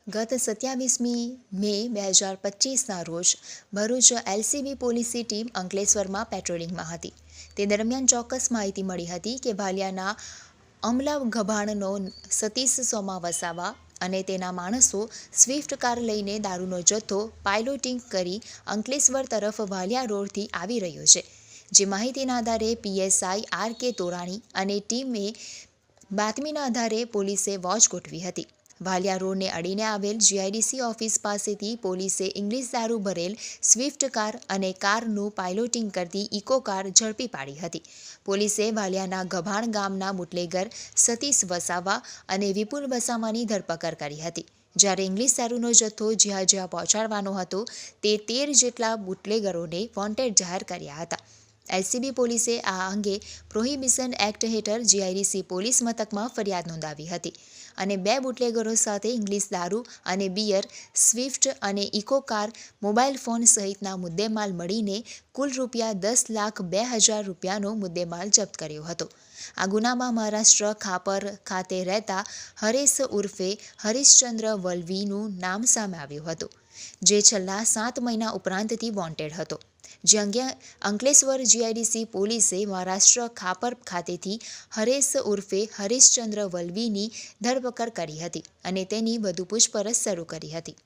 ગત 27મી મે 2025ના રોજ ભરૂચ એલસીબી પોલીસની ટીમ અંકલેશ્વરમાં પેટ્રોલિંગમાં હતી. તે દરમિયાન ચોક્કસ માહિતી મળી હતી કે ભાલિયાના અમલા ગભાણનો સતીશ સોમા વસાવા અને તેના માણસો સ્વિફ્ટ કાર લઈને દારૂનો જથ્થો પાઇલોટિંગ કરી અંકલેશ્વર તરફ ભાલિયા રોડથી આવી રહ્યો છે. જે માહિતીના આધારે પીએસઆઈ આર.કે. તોરાણી અને ટીમે બાતમીના આધારે પોલીસે વોચ ગોઠવી હતી. ભાલિયા રોડને અડીને આવેલ જીઆઈડીસી ઓફિસ પાસેથી પોલીસે ઇંગ્લિશ દારૂ ભરેલ સ્વિફ્ટ કાર અને કારનું પાઇલોટિંગ કરતી ઇકો કાર ઝડપી પાડી હતી. પોલીસે ભાલિયાના ગભાણ ગામના બુટલેગર સતીશ વસાવા અને વિપુલ વસાવાની ધરપકડ કરી હતી. જ્યારે ઇંગ્લિશ દારૂનો જથ્થો જ્યાં જ્યાં પહોંચાડવાનો હતો તે 13 જેટલા બુટલેગરોને વોન્ટેડ જાહેર કર્યા હતા. એલસીબી પોલીસે આ અંગે પ્રોહિબિશન એક્ટ હેઠળ જીઆઈડીસી પોલીસ મથકમાં ફરિયાદ નોંધાવી હતી અને 2 બુટલેગરો સાથે ઇંગ્લિશ દારૂ અને બિયર, સ્વિફ્ટ અને ઇકો કાર, મોબાઈલ ફોન સહિતના મુદ્દેમાલ મળીને કુલ ₹10,02,000 રૂપિયાનો મુદ્દેમાલ જપ્ત કર્યો હતો. આ ગુનામાં મહારાષ્ટ્ર ખાપર ખાતે રહેતા હરેશ ઉર્ફે હરીશચંદ્ર વલવીનું નામ સામે આવ્યું હતું, જે છેલ્લા 7 મહિના ઉપરાંતથી વોન્ટેડ હતો. જે અંગે અંકલેશ્વર જીઆઈડીસી પોલીસે મહારાષ્ટ્ર ખાપર ખાતેથી હરેશ ઉર્ફે હરીશચંદ્ર વલવીની ધરપકડ કરી હતી અને તેની વધુ પૂછપરછ શરૂ કરી હતી.